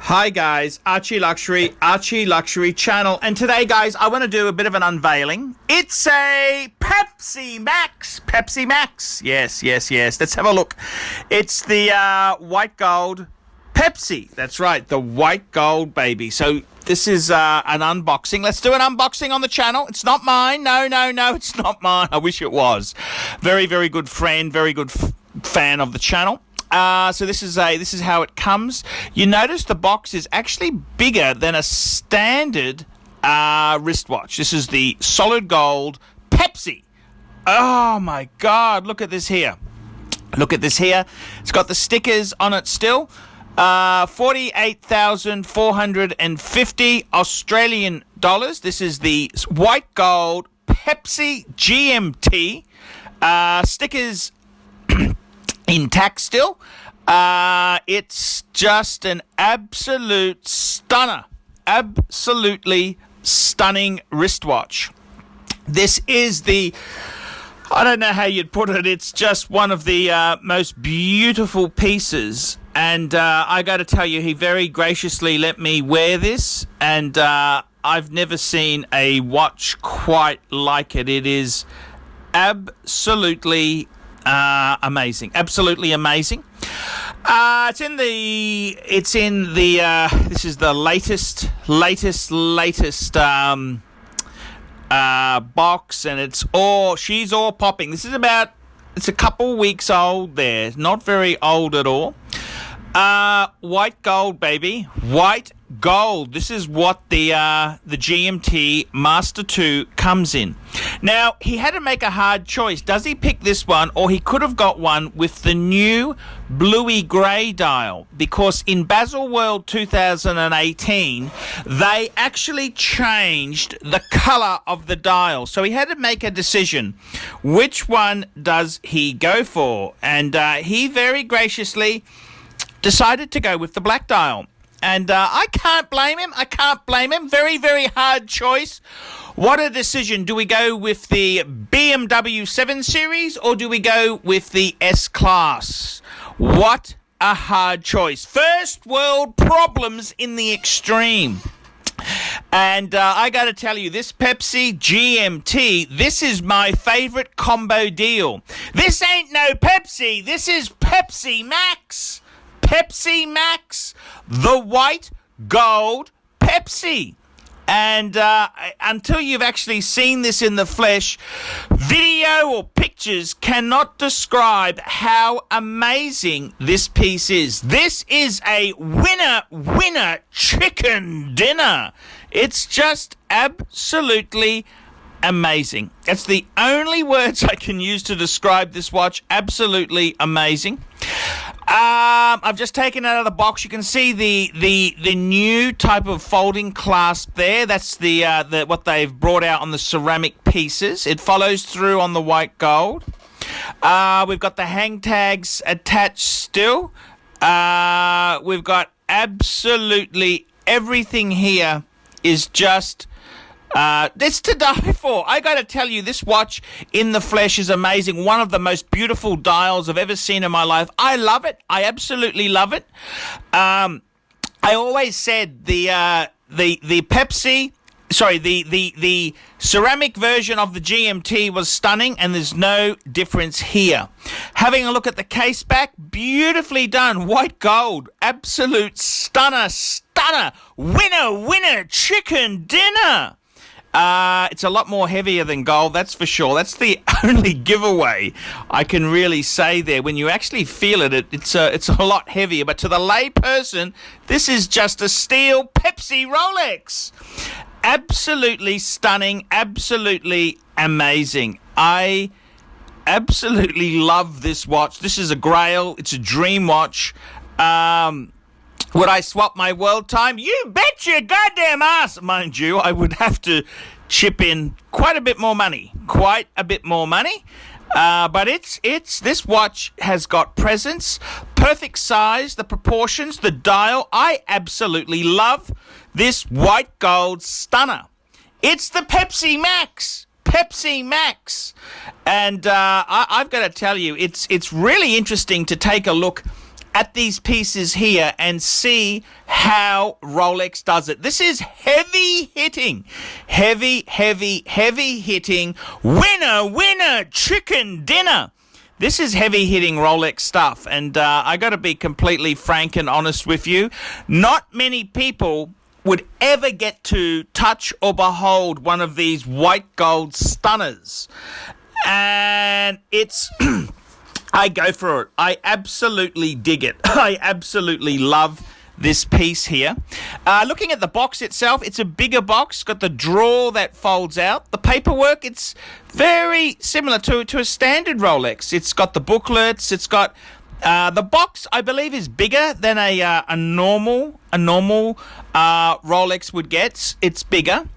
Hi guys, ArchieLuxury channel, and today guys I want to do a bit of an unveiling. It's a Pepsi Max, yes, let's have a look. It's the white gold Pepsi, that's right, the white gold baby. So this is an unboxing. Let's do an unboxing on the channel. It's not mine, no, it's not mine. I wish it was. Very good friend, very good fan of the channel. So this is how it comes. You notice the box is actually bigger than a standard wristwatch. This is the solid gold Pepsi. Oh my God! Look at this here. It's got the stickers on it still. 48,450 Australian dollars. This is the white gold Pepsi GMT. Stickers intact still. It's just an absolute stunner. Absolutely stunning wristwatch. This is I don't know how you'd put it. It's just one of the most beautiful pieces. And I got to tell you, he very graciously let me wear this. And I've never seen a watch quite like it. It is absolutely amazing. Absolutely amazing. This is the latest box, and she's all popping. It's a couple weeks old there. Not very old at all. White gold, baby. White gold. This is what the GMT Master 2 comes in. Now, he had to make a hard choice. Does he pick this one, or he could have got one with the new bluey grey dial? Because in Baselworld 2018, they actually changed the colour of the dial. So he had to make a decision. Which one does he go for? And he very graciously decided to go with the black dial. And I can't blame him. Very hard choice. What a decision. Do we go with the BMW 7 Series or do we go with the S-Class? What a hard choice. First world problems in the extreme. And I got to tell you, this Pepsi GMT, this is my favorite combo deal. This ain't no Pepsi. This is Pepsi Max. Pepsi Max, the white gold Pepsi. And until you've actually seen this in the flesh, video or pictures cannot describe how amazing this piece is. This is a winner chicken dinner. It's just absolutely amazing. That's the only words I can use to describe this watch. Absolutely amazing. I've just taken it out of the box. You can see the new type of folding clasp there. That's the what they've brought out on the ceramic pieces. It follows through on the white gold. We've got the hang tags attached still. We've got absolutely everything here is just it's to die for. I got to tell you, this watch in the flesh is amazing. One of the most beautiful dials I've ever seen in my life. I love it. I absolutely love it. I always said the Pepsi, sorry, the ceramic version of the GMT was stunning, and there's no difference here. Having a look at the case back, beautifully done. White gold, absolute stunner. Winner chicken dinner. It's a lot more heavier than gold, that's for sure. That's the only giveaway I can really say there. When you actually feel it, it's a lot heavier. But to the lay person, this is just a steel Pepsi Rolex. Absolutely stunning, absolutely amazing. I absolutely love this watch. This is a grail. It's a dream watch. Would I swap my world time? You bet your goddamn ass. Mind you, I would have to chip in quite a bit more money. But this watch has got presence, perfect size, the proportions, the dial. I absolutely love this white gold stunner. It's the Pepsi Max. And I've got to tell you, it's really interesting to take a look at these pieces here and see how Rolex does it. This is heavy hitting, heavy hitting, winner, chicken dinner. This is heavy hitting Rolex stuff. And I got to be completely frank and honest with you. Not many people would ever get to touch or behold one of these white gold stunners. And it's... I go for it. I absolutely dig it. I absolutely love this piece here. Looking at the box itself, it's a bigger box. It's got the drawer that folds out. The paperwork, it's very similar to a standard Rolex. It's got the booklets. It's got the box, I believe, is bigger than a normal Rolex would get. It's bigger.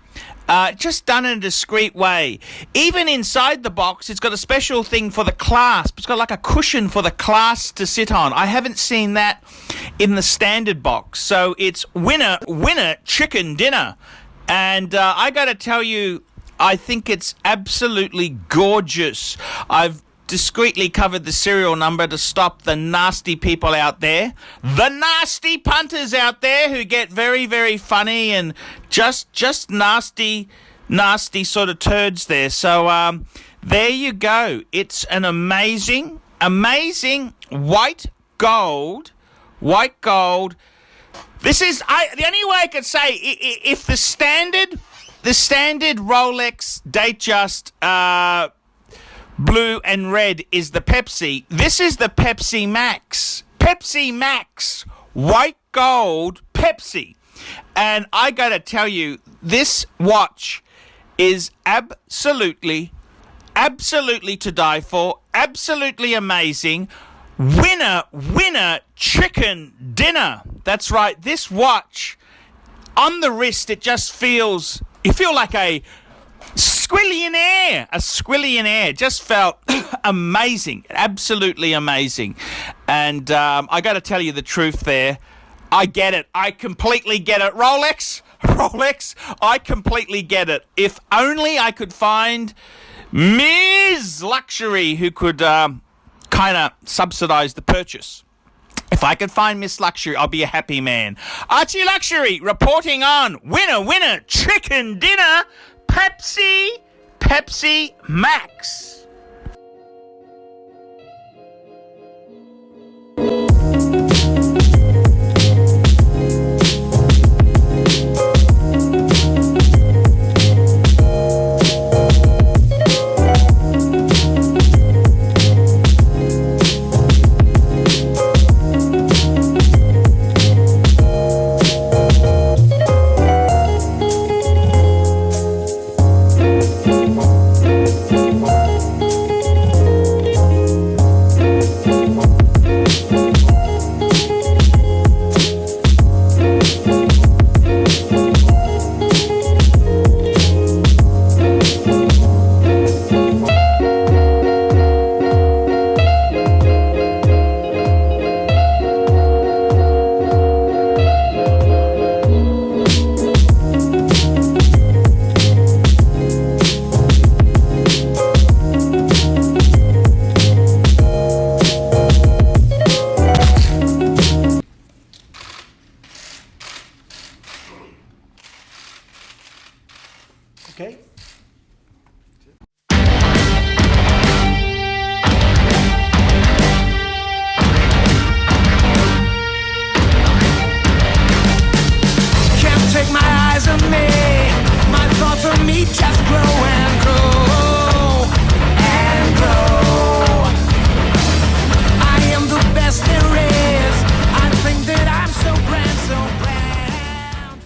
Just done in a discreet way. Even inside the box, it's got a special thing for the clasp. It's got like a cushion for the clasp to sit on. I haven't seen that in the standard box. So it's winner, chicken dinner. And I got to tell you, I think it's absolutely gorgeous. I've discreetly covered the serial number to stop the nasty people out there, the nasty punters out there who get very funny and just nasty sort of turds there. So there you go. It's an amazing white gold. This is the only way I could say, if the standard Rolex Datejust blue and red is the Pepsi, this is the Pepsi Max. Pepsi Max, white gold Pepsi. And I gotta tell you, this watch is absolutely to die for, absolutely amazing. Winner, chicken dinner. That's right, this watch, on the wrist, it just feels, you feel like a squillionaire. Just felt amazing, absolutely amazing. And I got to tell you the truth there. I get it. I completely get it. Rolex, I completely get it. If only I could find Ms. Luxury who could kind of subsidize the purchase. If I could find Miss Luxury, I'll be a happy man. ArchieLuxury reporting on winner, chicken dinner, Pepsi Max. Okay. Can't take my eyes on me. My thoughts on me just grow and grow and grow. I am the best there is. I think that I'm so grand, so grand.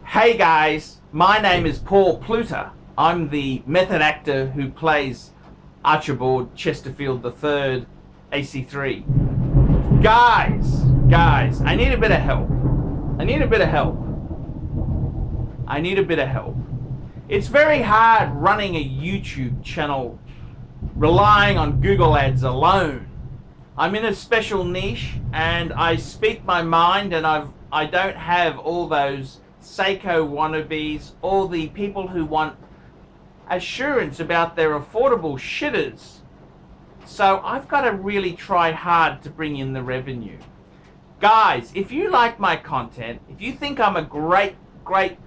Hey guys, my name is Paul Pluter. I'm the method actor who plays Archibald Chesterfield III, AC3. Guys, I need a bit of help. It's very hard running a YouTube channel relying on Google ads alone. I'm in a special niche and I speak my mind, and I've I don't have all those Seiko wannabes, all the people who want assurance about their affordable shitters. So I've got to really try hard to bring in the revenue. Guys, if you like my content, if you think I'm a great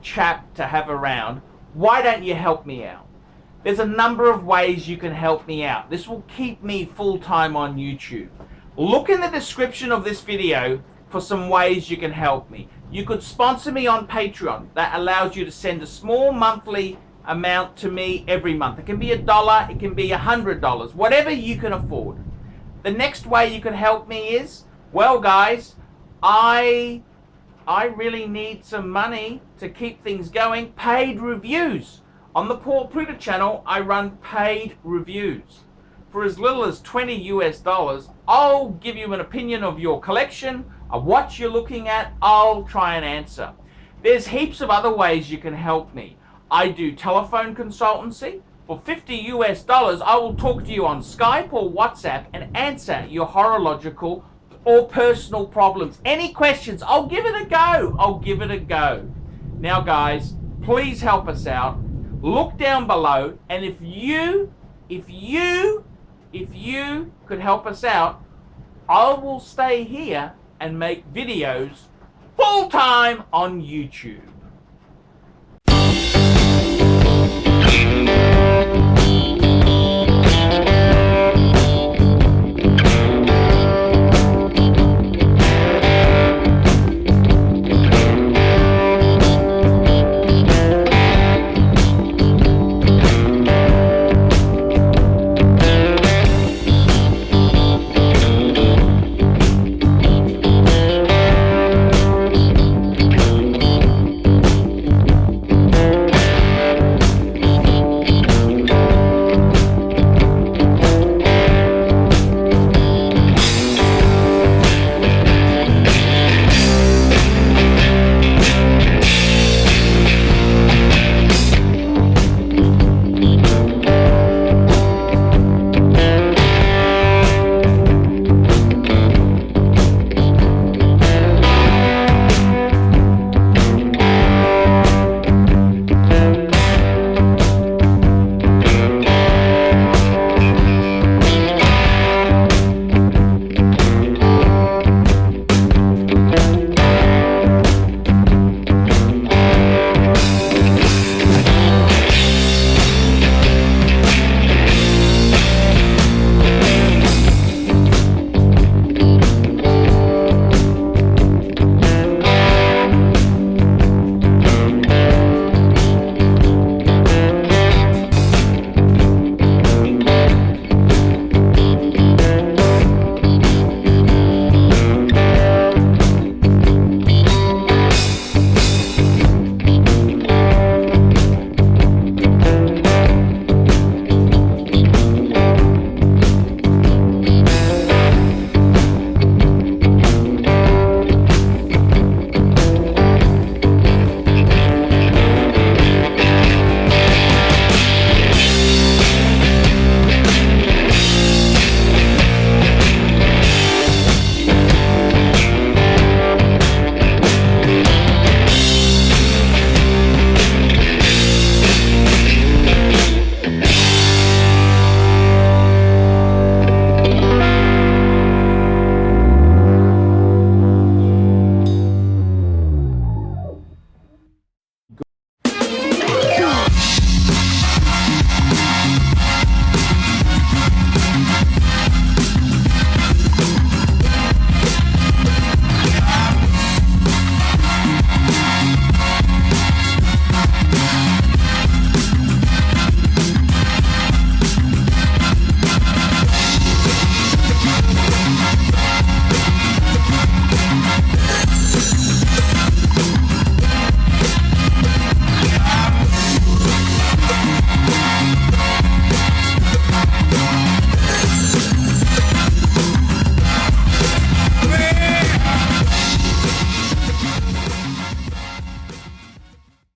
chap to have around, why don't you help me out? There's a number of ways you can help me out. This will keep me full-time on YouTube. Look in the description of this video for some ways you can help me. You could sponsor me on Patreon. That allows you to send a small monthly amount to me every month. It can be $1, it can be $100, whatever you can afford. The next way you can help me is, well guys, I really need some money to keep things going. Paid reviews. On the Paul Pluta channel, I run paid reviews. For as little as $20 US, I'll give you an opinion of your collection, of what you're looking at. I'll try and answer. There's heaps of other ways you can help me. I do telephone consultancy. For $50 US, I will talk to you on Skype or WhatsApp and answer your horological or personal problems. Any questions, I'll give it a go. I'll give it a go. Now guys, please help us out. Look down below, and if you could help us out, I will stay here and make videos full time on YouTube.